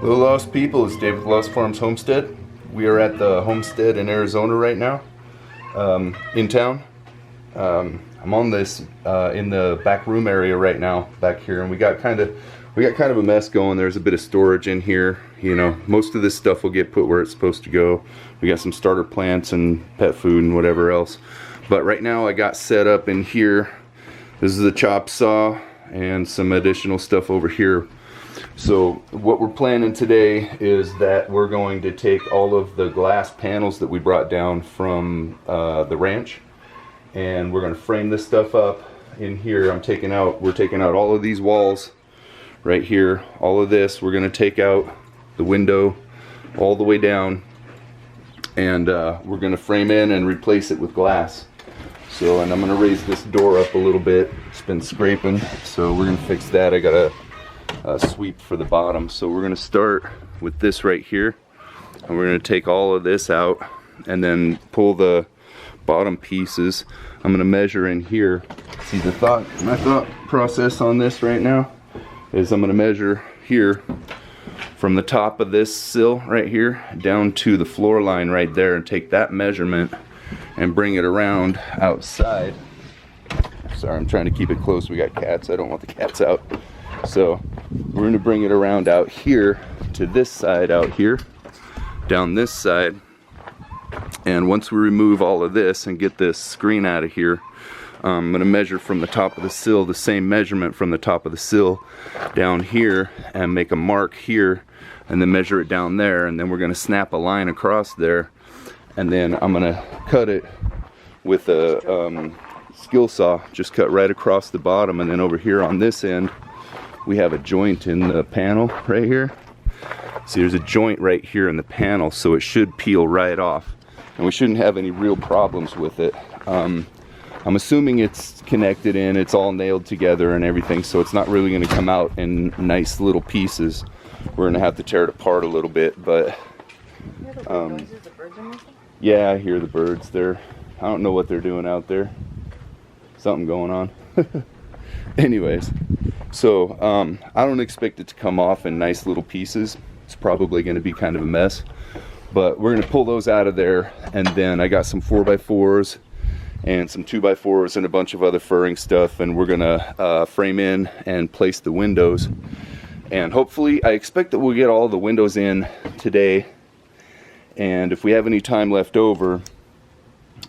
Hello Lost People, it's Dave with Lost Farms Homestead. We are at the Homestead in Arizona right now, in town. I'm on this in the back room area right now, back here, and we got kind of a mess going. There's a bit of storage in here. You know, most of this stuff will get put where it's supposed to go. We got some starter plants and pet food and whatever else. But right now I got set up in here. This is a chop saw and some additional stuff over here. So what we're planning today is that we're going to take all of the glass panels that we brought down from the ranch, and we're going to frame this stuff up in here. We're taking out all of these walls right here. All of this we're going to take out, the window all the way down, and we're going to frame in and replace it with glass. So, and I'm going to raise this door up a little bit. It's been scraping, so we're going to fix that. I got a sweep for the bottom. So we're going to start with this right here, and we're going to take all of this out and then pull the bottom pieces. I'm going to measure in here. See, my thought process on this right now is I'm going to measure here from the top of this sill right here down to the floor line right there, and take that measurement and bring it around outside. Sorry, I'm trying to keep it close. We got cats. I don't want the cats out. So we're going to bring it around out here to this side out here, down this side. And once we remove all of this and get this screen out of here, I'm going to measure from the top of the sill, the same measurement from the top of the sill down here, and make a mark here, and then measure it down there. And then we're going to snap a line across there, and then I'm going to cut it with a skill saw, just cut right across the bottom. And then over here on this end, we have a joint in the panel right here. See, there's a joint right here in the panel, so it should peel right off, and we shouldn't have any real problems with it. I'm assuming it's connected in, it's all nailed together and everything, so it's not really going to come out in nice little pieces. We're going to have to tear it apart a little bit, but yeah, I hear the birds there. I don't know what they're doing out there. Something going on. Anyways, so I don't expect it to come off in nice little pieces. It's probably going to be kind of a mess, but we're going to pull those out of there. And then I got some 4x4s and some 2x4s and a bunch of other furring stuff, and we're going to frame in and place the windows. And hopefully, I expect that we'll get all the windows in today, and if we have any time left over,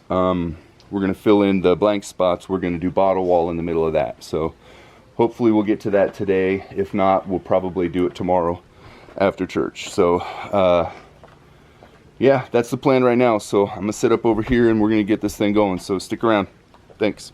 we're going to fill in the blank spots. We're going to do bottle wall in the middle of that. So hopefully we'll get to that today. If not, we'll probably do it tomorrow after church. So yeah, that's the plan right now. So I'm going to sit up over here and we're going to get this thing going. So stick around. Thanks.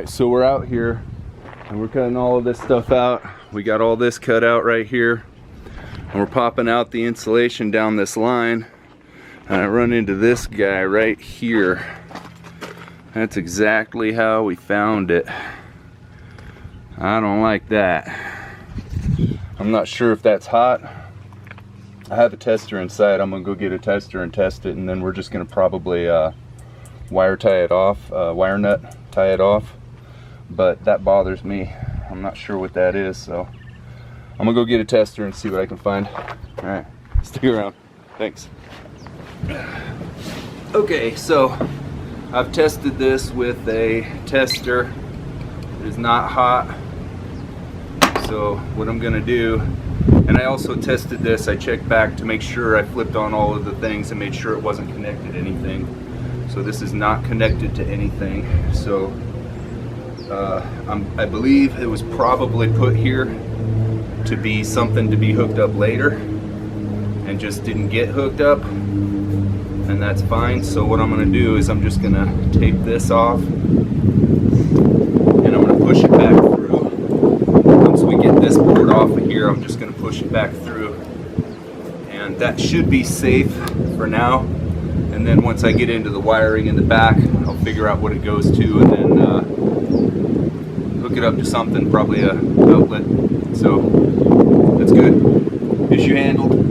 Alright, so we're out here and we're cutting all of this stuff out. We got all this cut out right here. And we're popping out the insulation down this line. And I run into this guy right here. That's exactly how we found it. I don't like that. I'm not sure if that's hot. I have a tester inside. I'm gonna go get a tester and test it, and then we're just gonna probably wire tie it off, wire nut tie it off. But that bothers me. I'm not sure what that is, so I'm gonna go get a tester and see what I can find. All right, stick around. Thanks. Okay, so I've tested this with a tester. It is not hot. So what I'm gonna do, and I also tested this, I checked back to make sure I flipped on all of the things and made sure it wasn't connected to anything. So this is not connected to anything. So I believe it was probably put here to be something to be hooked up later and just didn't get hooked up, and that's fine. So what I'm gonna do is I'm just gonna tape this off and I'm gonna push it back through. Once we get this board off of here, I'm just gonna push it back through, and that should be safe for now. And then once I get into the wiring in the back, I'll figure out what it goes to and then hook it up to something, probably a outlet. So that's good. Issue handled.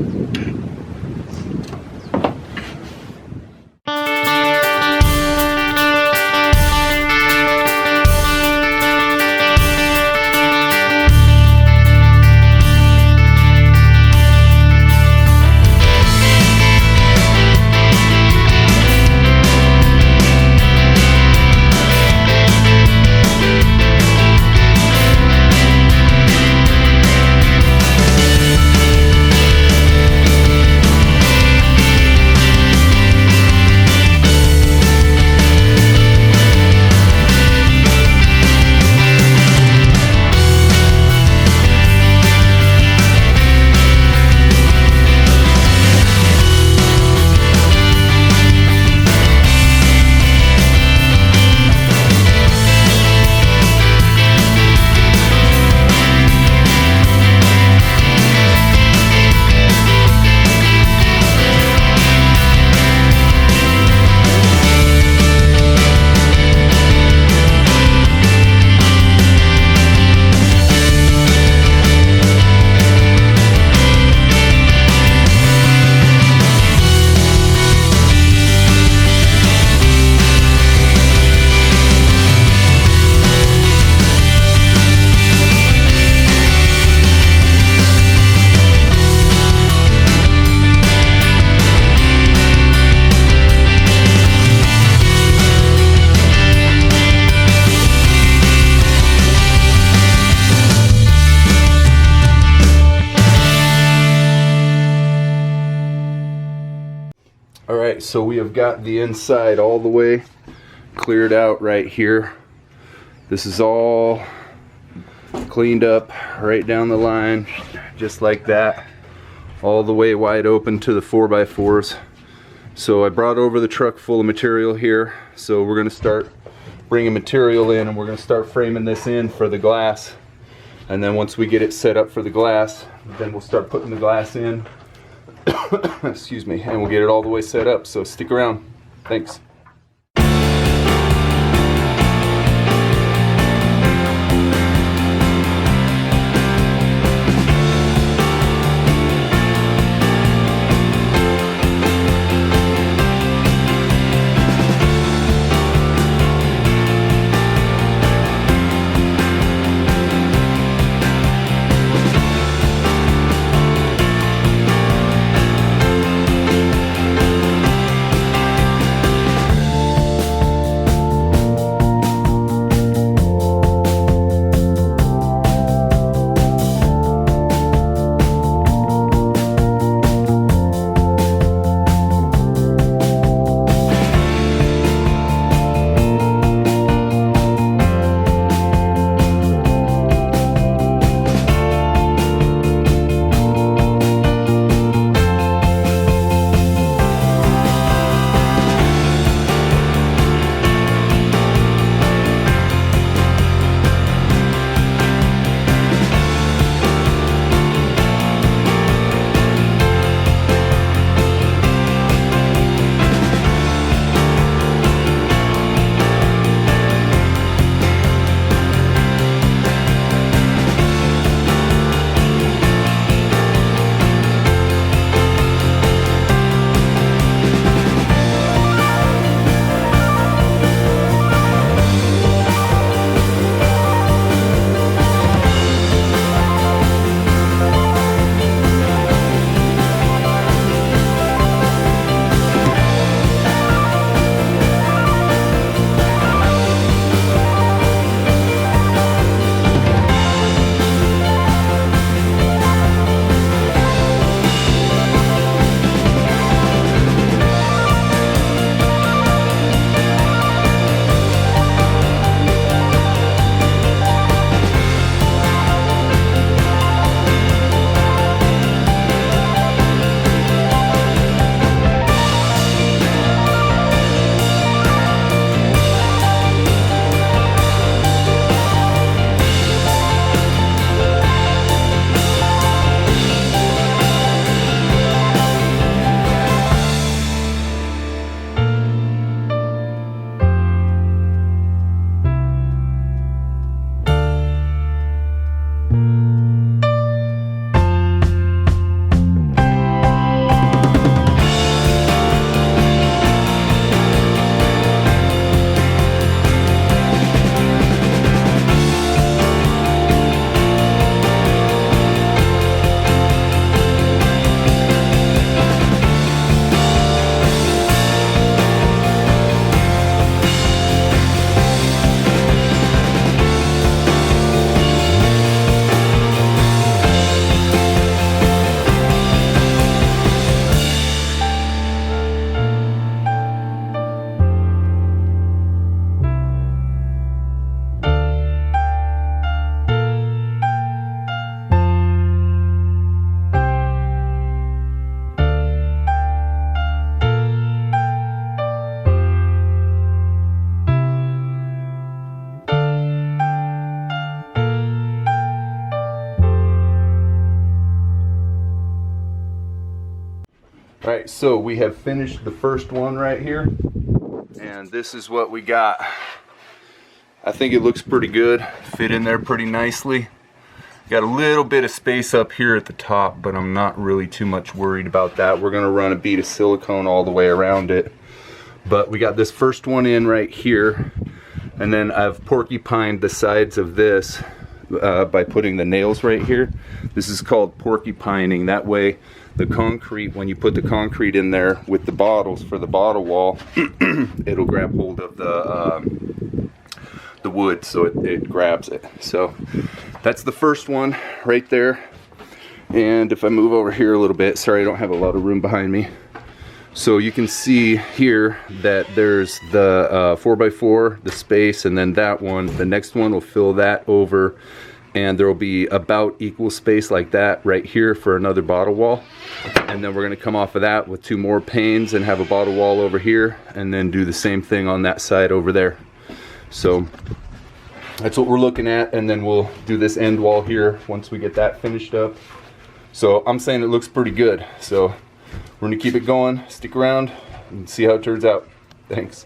Alright, so we have got the inside all the way cleared out right here. This is all cleaned up right down the line, just like that, all the way wide open to the 4x4s. So I brought over the truck full of material here, so we're going to start bringing material in, and we're going to start framing this in for the glass. And then once we get it set up for the glass, then we'll start putting the glass in. Excuse me, and we'll get it all the way set up, so stick around. Thanks. Alright, so we have finished the first one right here, and this is what we got. I think it looks pretty good, fit in there pretty nicely. Got a little bit of space up here at the top, but I'm not really too much worried about that. We're gonna run a bead of silicone all the way around it. But we got this first one in right here, and then I've porcupined the sides of this by putting the nails right here. This is called porcupining. That way the concrete, when you put the concrete in there with the bottles for the bottle wall, it'll grab hold of the wood, so it grabs it. So that's the first one right there. And if I move over here a little bit, sorry, I don't have a lot of room behind me. So you can see here that there's the 4x4, the space, and then that one. The next one will fill that over, and there will be about equal space like that right here for another bottle wall. And then we're going to come off of that with 2 more panes and have a bottle wall over here, and then do the same thing on that side over there. So that's what we're looking at, and then we'll do this end wall here once we get that finished up. So I'm saying it looks pretty good. So we're gonna keep it going, stick around, and see how it turns out. Thanks.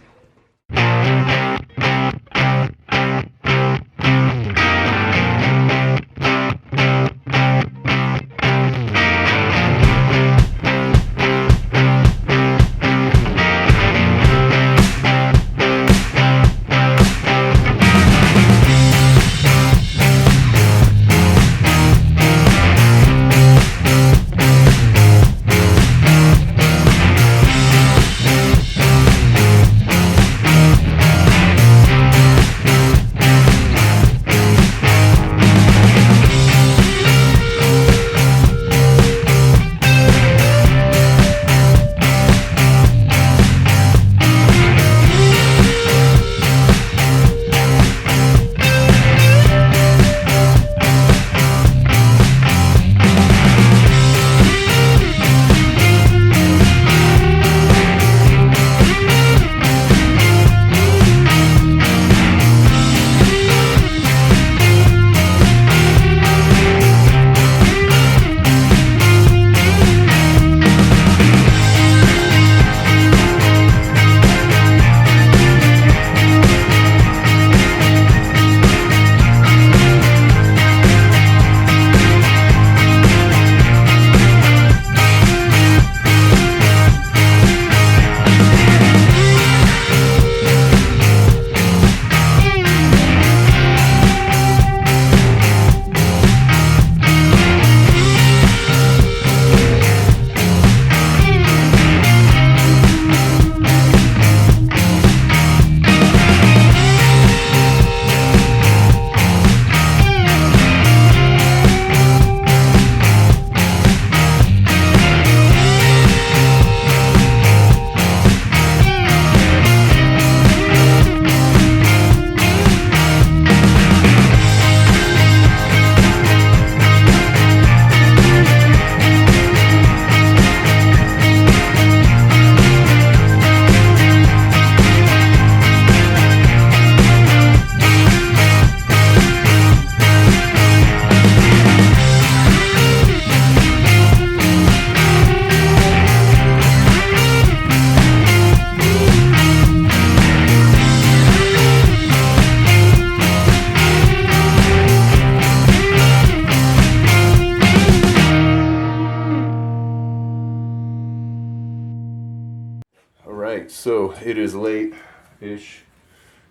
Alright, so it is late-ish,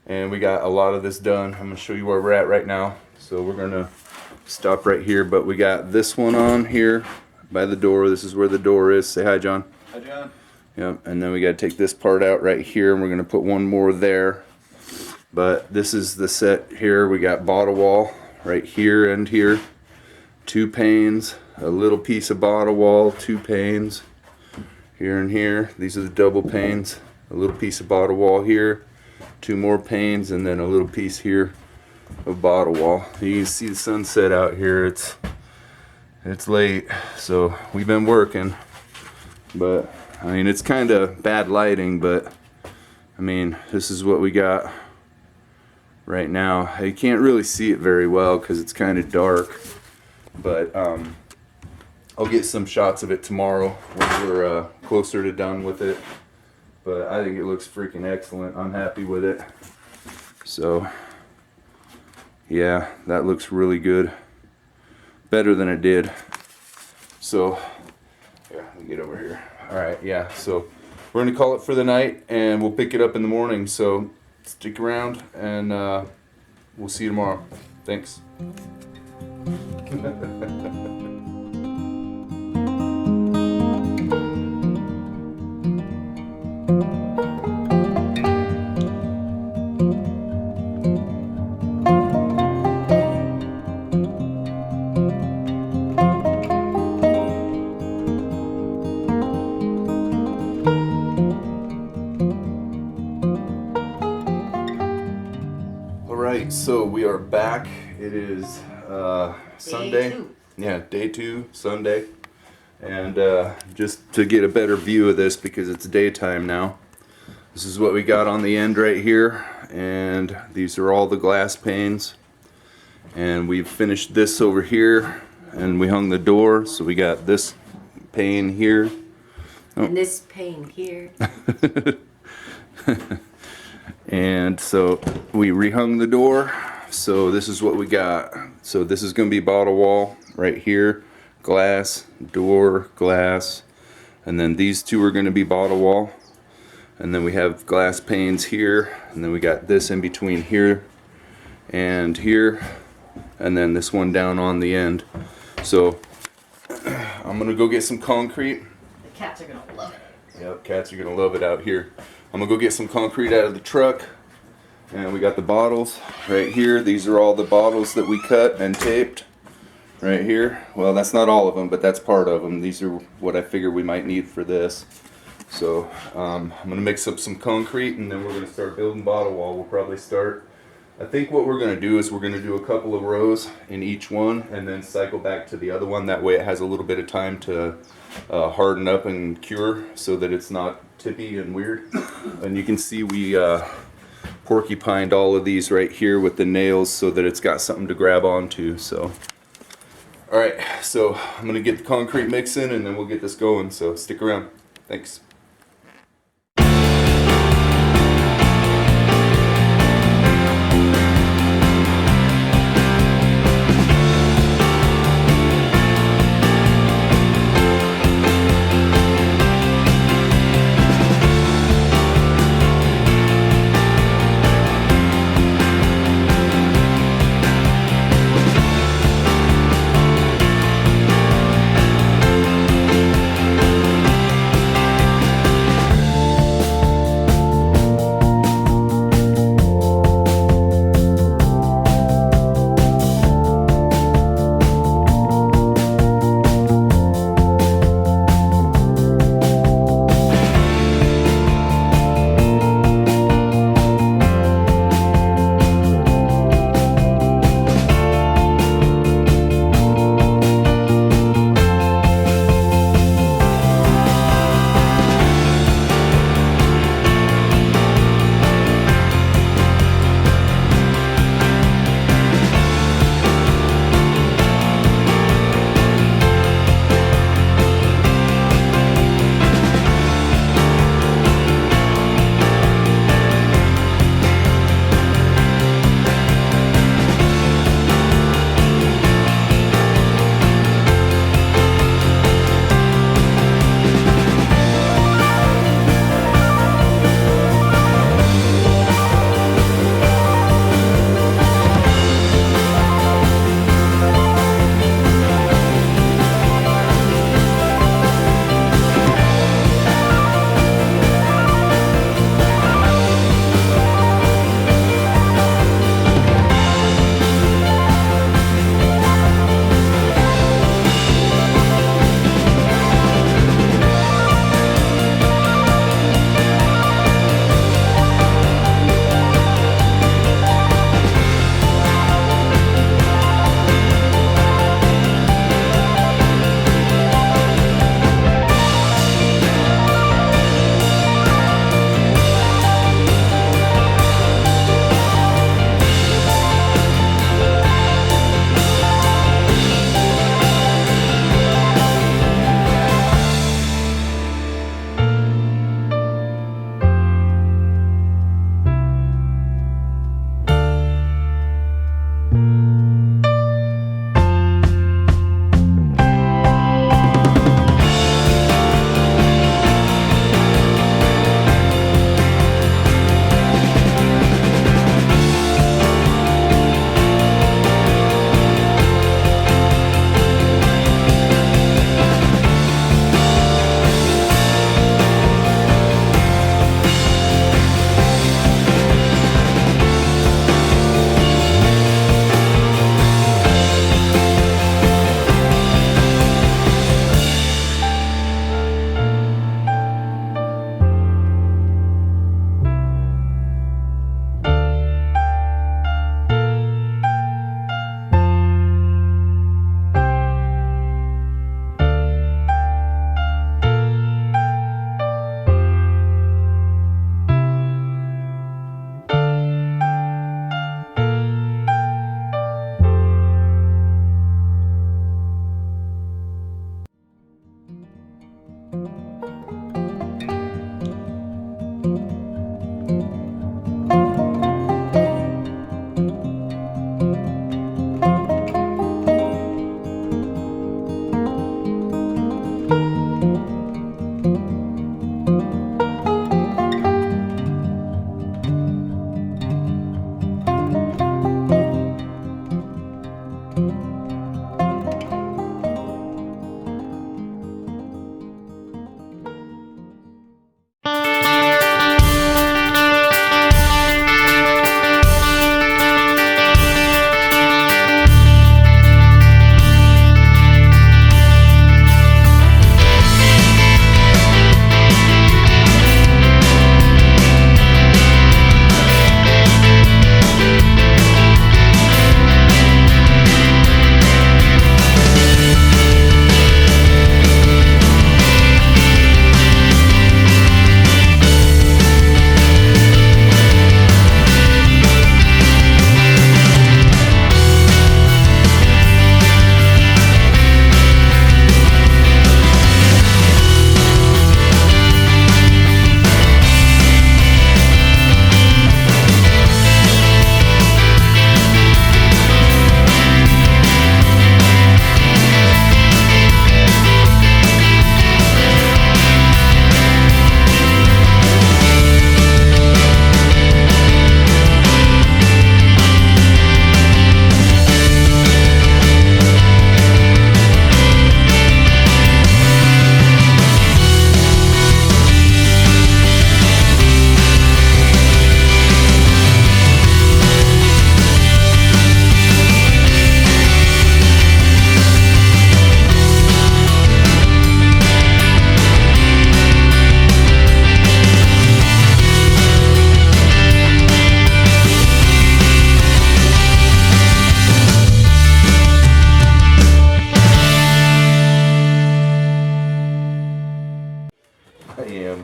and we got a lot of this done. I'm going to show you where we're at right now. So we're going to stop right here, but we got this one on here by the door. This is where the door is. Say hi, John. Hi, John. Yep, and then we got to take this part out right here, and we're going to put one more there. But this is the set here. We got bottle wall right here and here. 2 panes, a little piece of bottle wall, 2 panes. Here and here, these are the double panes, a little piece of bottle wall here, 2 more panes, and then a little piece here of bottle wall. You can see the sunset out here. It's late, so we've been working, but I mean, it's kind of bad lighting, but I mean, this is what we got right now. You can't really see it very well because it's kind of dark, but I'll get some shots of it tomorrow when we're closer to done with it. But I think it looks freaking excellent. I'm happy with it. So, yeah, that looks really good. Better than it did. So, yeah, let me get over here. Alright, yeah, so we're going to call it for the night and we'll pick it up in the morning. So, stick around and we'll see you tomorrow. Thanks. Alright, so we are back. It is Sunday. Yeah, day 2, Sunday. And just to get a better view of this because it's daytime now. This is what we got on the end right here. And these are all the glass panes. And we've finished this over here. And we hung the door. So we got this pane here. Oh. And this pane here. And so we rehung the door. So this is what we got. So this is going to be bottle wall right here. Glass, door, glass. And then these two are going to be bottle wall. And then we have glass panes here. And then we got this in between here and here. And then this one down on the end. So I'm going to go get some concrete. The cats are going to love it. Yep, cats are going to love it out here. I'm going to go get some concrete out of the truck. And we got the bottles right here. These are all the bottles that we cut and taped right here. Well, that's not all of them, but that's part of them. These are what I figure we might need for this. So I'm going to mix up some concrete and then we're going to start building bottle wall. We'll probably start, I think what we're going to do is we're going to do a couple of rows in each one and then cycle back to the other one. That way it has a little bit of time to harden up and cure so that it's not tippy and weird. And you can see we porcupined all of these right here with the nails so that it's got something to grab onto. So alright, so I'm gonna get the concrete mixing and then we'll get this going, so stick around. Thanks.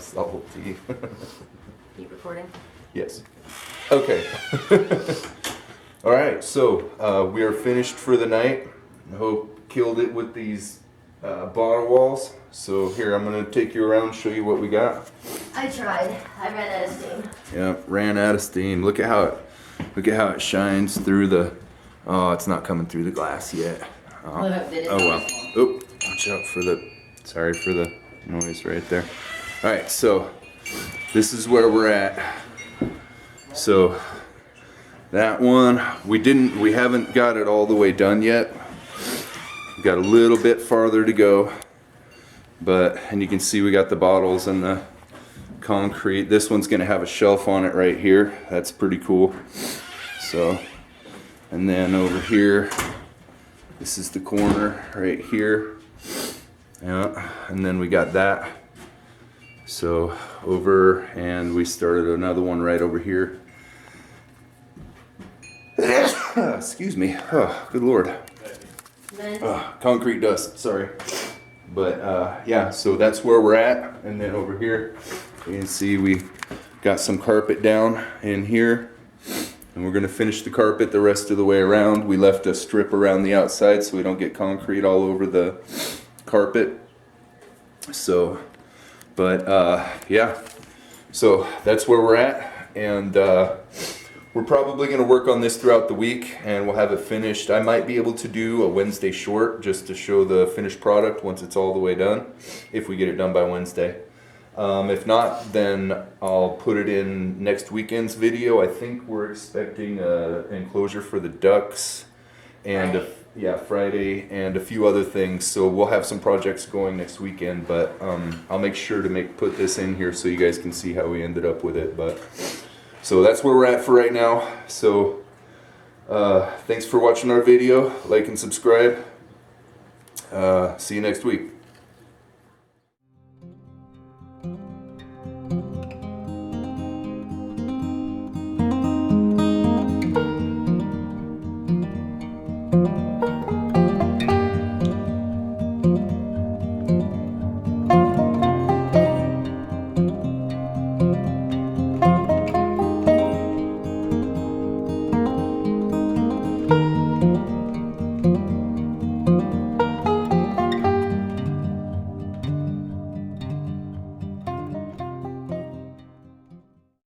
salty. Keep recording. Yes. Okay. All right, so we are finished for the night. I hope killed it with these bottle walls. So here, I'm gonna take you around, show you what we got. I tried. I ran out of steam. Yeah, ran out of steam. Look at how it shines through the. Oh, it's not coming through the glass yet. Oh, Look how good it oh well. is. Oh, watch out for the. Sorry for the noise right there. All right, so this is where we're at. So that one we haven't got it all the way done yet. We've got a little bit farther to go, and you can see we got the bottles and the concrete. This one's gonna have a shelf on it right here. That's pretty cool. So, and then over here, this is the corner right here. Yeah, and then we got that. So over, and we started another one right over here. Excuse me. Oh, good Lord. Concrete dust, sorry. But yeah, so that's where we're at. And then over here, you can see we got some carpet down in here. And we're gonna finish the carpet the rest of the way around. We left a strip around the outside so we don't get concrete all over the carpet. So, but yeah, so that's where we're at. And we're probably going to work on this throughout the week, and we'll have it finished. I might be able to do a Wednesday short just to show the finished product once it's all the way done, if we get it done by Wednesday. If not, then I'll put it in next weekend's video. I think we're expecting an enclosure for the ducks, and Friday, and a few other things. So we'll have some projects going next weekend, but I'll make sure to put this in here so you guys can see how we ended up with it. But so that's where we're at for right now. So thanks for watching our video. Like and subscribe. See you next week.